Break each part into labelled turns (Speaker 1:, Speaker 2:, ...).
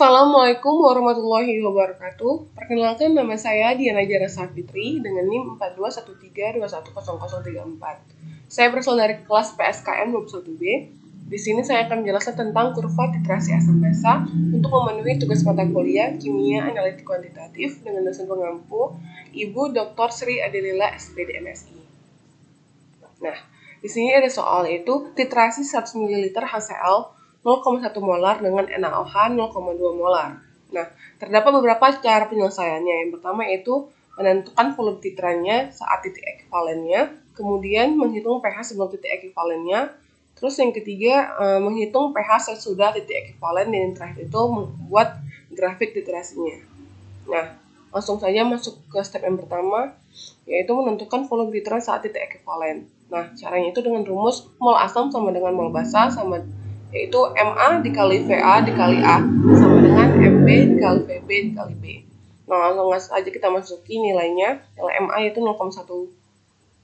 Speaker 1: Assalamualaikum warahmatullahi wabarakatuh. Perkenalkan, nama saya Diana Jara Safitri dengan NIM 4213210034. Saya berasal dari kelas PSKN 21B. Di sini saya akan menjelaskan tentang kurva titrasi asam basa untuk memenuhi tugas mata kuliah Kimia Analitik Kuantitatif dengan dosen pengampu Ibu Dr. Sri Adelila SPD MSI. Nah, di sini ada soal, yaitu titrasi 100 ml HCl 0,1 molar dengan NaOH 0,2 molar. Nah, terdapat beberapa cara penyelesaiannya. Yang pertama yaitu menentukan volume titranya saat titik ekuivalennya, kemudian menghitung pH sebelum titik ekuivalennya, terus yang ketiga menghitung pH sesudah titik ekuivalen, dan yang terakhir itu membuat grafik titrasinya. Nah, langsung saja masuk ke step yang pertama, yaitu menentukan volume titran saat titik ekuivalen. Nah, caranya itu dengan rumus mol asam sama dengan mol basa, yaitu MA dikali VA dikali A sama dengan MB dikali VB dikali B. Nah, langsung aja kita masuki nilainya. Nilai MA itu 0,1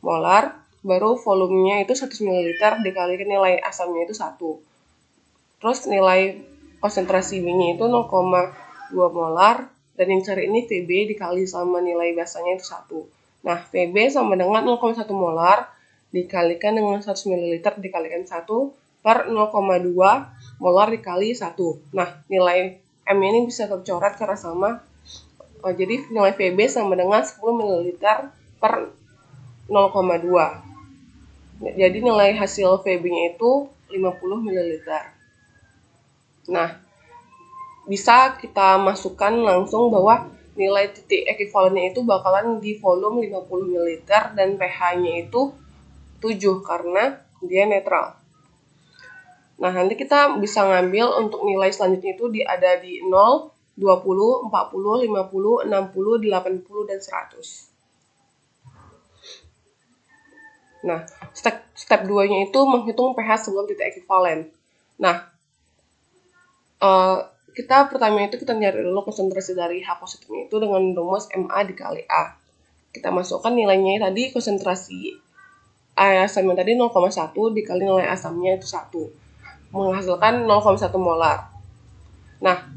Speaker 1: molar, baru volumenya itu 100 ml dikalikan nilai asamnya itu 1. Terus nilai konsentrasi B-nya itu 0,2 molar, dan yang cari ini VB dikali sama nilai basanya itu 1. Nah, VB sama dengan 0,1 molar dikalikan dengan 100 ml dikalikan 1 per 0,2 molar dikali 1. Nah, nilai M ini bisa tercoret karena sama. Jadi nilai VB sama dengan 10 ml per 0,2. Jadi nilai hasil VB-nya itu 50 ml. Nah, bisa kita masukkan langsung bahwa nilai titik ekuivalennya itu bakalan di volume 50 ml dan pH-nya itu 7 karena dia netral. Nah, nanti kita bisa ngambil untuk nilai selanjutnya itu ada di 0, 20, 40, 50, 60, 80, dan 100. Nah, step 2-nya itu menghitung pH sebelum titik ekuivalen. Nah, kita pertama itu kita nyari dulu konsentrasi dari H positifnya itu dengan rumus MA dikali A. Kita masukkan nilainya tadi, konsentrasi asamnya tadi 0,1 dikali nilai asamnya itu 1. Menghasilkan 0,1 molar. Nah,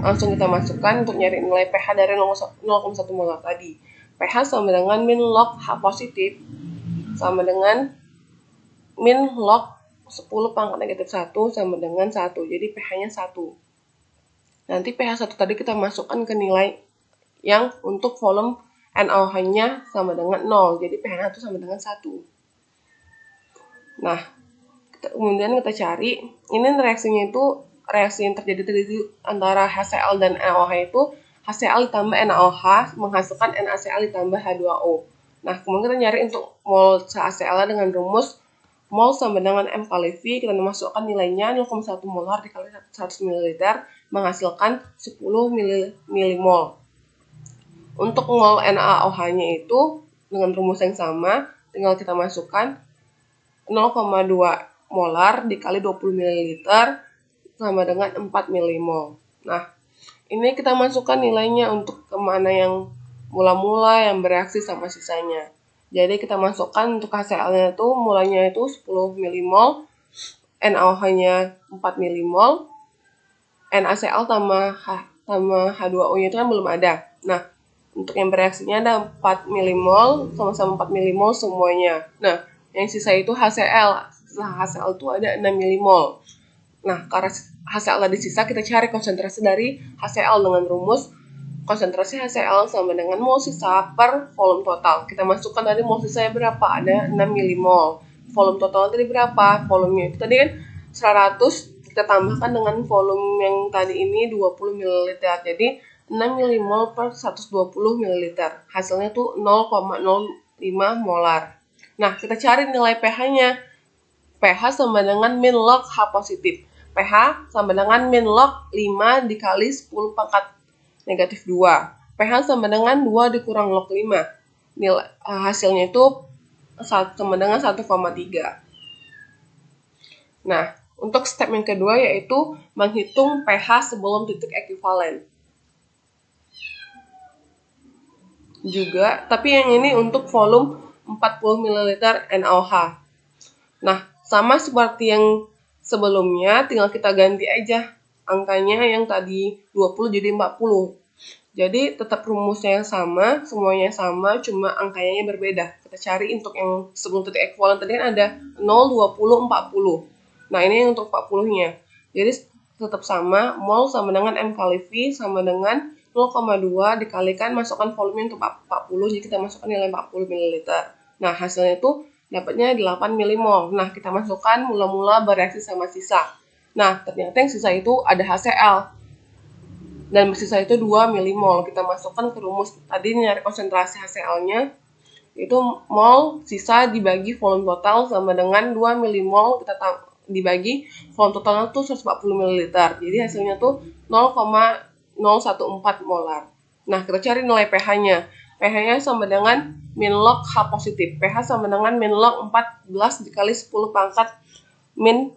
Speaker 1: langsung kita masukkan untuk nyari nilai pH dari 0,1 molar tadi. pH sama dengan min log H positif sama dengan min log 10 pangkat negatif 1 sama dengan 1. Jadi pH-nya 1. Nanti pH 1 tadi kita masukkan ke nilai yang untuk volume NaOH-nya sama dengan 0. Jadi pH-nya itu sama dengan 1. Nah, kemudian kita cari, ini reaksinya itu reaksi yang terjadi antara HCl dan NaOH itu HCl ditambah NaOH menghasilkan NaCl ditambah H2O. Nah, kemudian kita nyari untuk mol HCl dengan rumus mol sama dengan M kali V. Kita masukkan nilainya 0,1 molar dikali 100 ml menghasilkan 10 milimol. Untuk mol NaOH-nya itu dengan rumus yang sama, tinggal kita masukkan 0,2 molar dikali 20 ml sama dengan 4 milimol. Nah, ini kita masukkan nilainya untuk kemana yang mula-mula yang bereaksi sama sisanya. Jadi kita masukkan untuk HCl-nya itu mulanya itu 10 milimol, NaOH-nya 4 milimol, NaCl tambah H2O-nya itu kan belum ada. Nah, untuk yang bereaksinya ada 4 milimol, sama-sama 4 milimol semuanya. Nah, yang sisa itu HCl. Setelah HCl itu ada 6 milimol. Nah, karena HCl tadi sisa, kita cari konsentrasi dari HCl dengan rumus konsentrasi HCl sama dengan mol sisa per volume total. Kita masukkan tadi mol sisanya berapa? Ada 6 milimol. Volume total tadi berapa? Volumenya itu tadi kan 100, kita tambahkan dengan volume yang tadi ini 20 ml. Jadi 6 milimol per 120 ml. Hasilnya tuh 0,05 molar. Nah, kita cari nilai pH-nya. pH sama dengan min log H positif. pH sama dengan min log 5 dikali 10 pangkat negatif 2. pH sama dengan 2 dikurang log 5. Nilai hasilnya itu sama dengan 1,3. Nah, untuk step yang kedua yaitu menghitung pH sebelum titik ekuivalen. Juga, tapi yang ini untuk volume 40 ml NaOH. Nah, sama seperti yang sebelumnya, tinggal kita ganti aja angkanya yang tadi 20 jadi 40. Jadi tetap rumusnya yang sama, semuanya sama, cuma angkanya yang berbeda. Kita cari untuk yang sebelum titik ekuivalen tadi kan ada 0, 20, 40. Nah, ini untuk 40-nya. Jadi tetap sama, mol sama dengan M kali V sama dengan 0,2 dikalikan masukkan volume untuk 40, jadi kita masukkan nilai 40 ml. Nah, hasilnya itu dapatnya 8 milimol. Nah, kita masukkan mula-mula bereaksi sama sisa. Nah, ternyata yang sisa itu ada HCl. Dan sisa itu 2 milimol. Kita masukkan ke rumus tadi nyari konsentrasi HCl-nya. Itu mol sisa dibagi volume total sama dengan 2 milimol. Kita dibagi volume totalnya tuh 140 ml. Jadi hasilnya tuh 0,014 molar. Nah, kita cari nilai pH-nya. pH-nya sama dengan min log H positif. pH sama dengan min log 14 dikali 10 pangkat min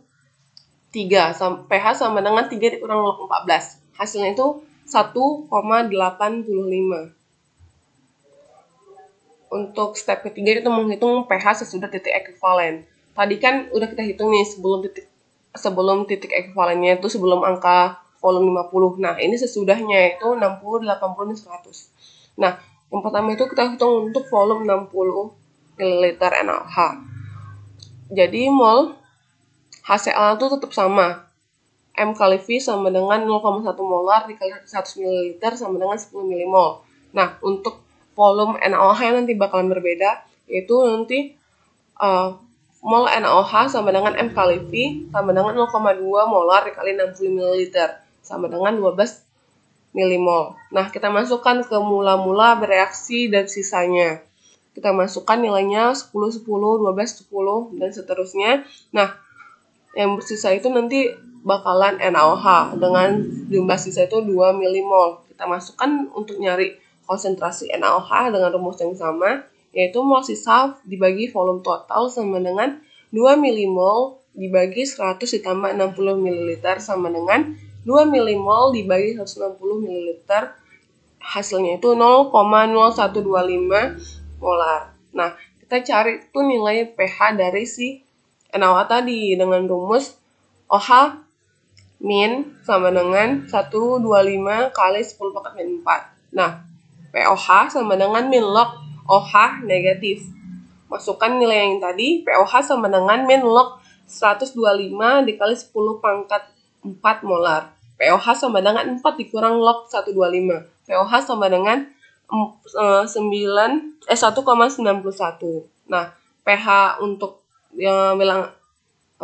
Speaker 1: 3. pH sama dengan 3 dikurang log 14. Hasilnya itu 1,85. Untuk step ketiga itu menghitung pH sesudah titik ekuivalen. Tadi kan udah kita hitung nih sebelum titik ekuivalennya itu sebelum angka volume 50. Nah, ini sesudahnya itu 60, 80, dan 100. Nah, yang pertama itu kita hitung untuk volume 60 ml NaOH. Jadi mol HCl itu tetap sama. M kali V sama dengan 0,1 molar dikali 100 ml sama dengan 10 milimol. Nah, untuk volume NaOH yang nanti bakalan berbeda, yaitu nanti mol NaOH sama dengan M kali V sama dengan 0,2 molar dikali 60 ml sama dengan 12 milimol. Nah, kita masukkan ke mula-mula bereaksi dan sisanya. Kita masukkan nilainya 10, 10, 12, 10, dan seterusnya. Nah, yang bersisa itu nanti bakalan NaOH dengan jumlah sisa itu 2 milimol. Kita masukkan untuk nyari konsentrasi NaOH dengan rumus yang sama, yaitu mol sisa dibagi volume total sama dengan 2 milimol dibagi 100 ditambah 60 ml sama dengan 2 milimol dibagi 160 ml. Hasilnya itu 0,0125 molar. Nah, kita cari tuh nilai pH dari si NaOH tadi dengan rumus OH min sama dengan 125 kali 10 pangkat min 4. Nah, POH sama dengan min log OH negatif. Masukkan nilai yang tadi, POH sama dengan min log 125 dikali 10 pangkat 4 molar. POH sama dengan 4 dikurang log 125. POH sama dengan 1,91. Nah, pH untuk yang bilang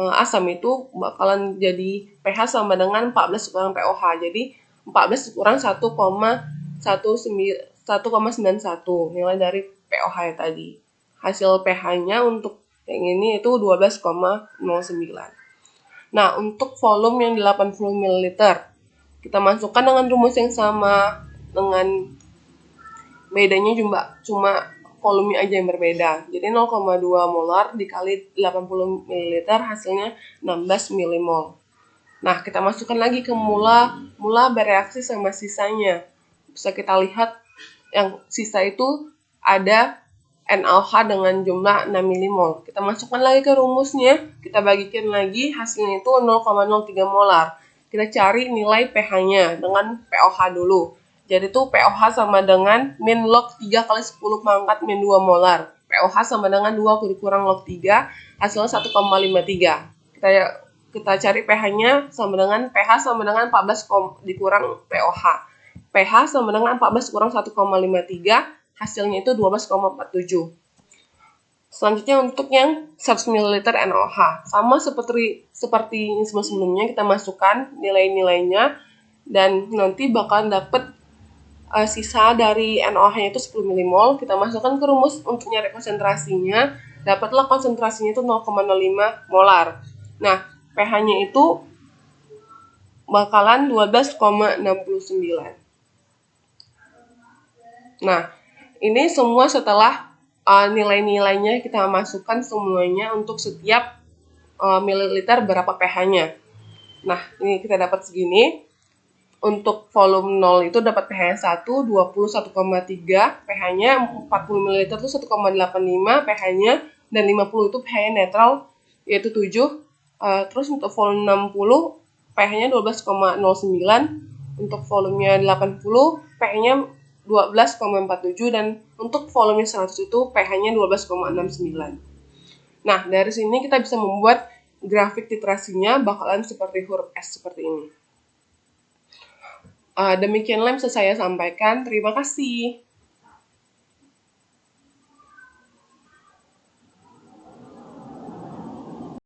Speaker 1: asam itu bakalan jadi pH sama dengan 14 kurang POH. Jadi 14 kurang 1,91 nilai dari POH ya tadi. Hasil pH-nya untuk yang ini itu 12,09. Nah, untuk volume yang 80 ml, kita masukkan dengan rumus yang sama, dengan bedanya cuma volume aja yang berbeda. Jadi 0,2 molar dikali 80 ml hasilnya 16 milimol. Nah, kita masukkan lagi ke mula bereaksi sama sisanya. Bisa kita lihat yang sisa itu ada NaOH dengan jumlah 6 milimol. Kita masukkan lagi ke rumusnya, kita bagikan lagi, hasilnya itu 0,03 molar. Kita cari nilai pH-nya dengan POH dulu. Jadi itu POH sama dengan min log 3 kali 10 pangkat min 2 molar. POH sama dengan 2 dikurang log 3, hasilnya 1,53. Kita cari pH-nya sama dengan pH sama dengan 14 dikurang POH. pH sama dengan 14 kurang 1,53, hasilnya itu 12,47. Selanjutnya untuk yang 100 ml NaOH. Sama seperti sebelumnya kita masukkan nilai-nilainya dan nanti bakal dapat sisa dari NaOH-nya itu 10 milimol. Kita masukkan ke rumus untuk nyari konsentrasinya. Dapatlah konsentrasinya itu 0,05 molar. Nah, pH-nya itu bakalan 12,69. Nah, ini semua setelah nilai-nilainya kita masukkan semuanya untuk setiap mililiter berapa pH-nya. Nah, ini kita dapat segini. Untuk volume 0 itu dapat pH-nya 1, 21,3, pH-nya 40 ml itu 1,85 pH-nya, dan 50 itu pH-nya netral, yaitu 7. Terus untuk volume 60 pH-nya 12,09, untuk volumenya 80, pH-nya 12,47, dan untuk volume 100 itu pH-nya 12,69. Nah, dari sini kita bisa membuat grafik titrasinya bakalan seperti huruf S seperti ini. Demikianlah yang bisa saya sampaikan. Terima kasih.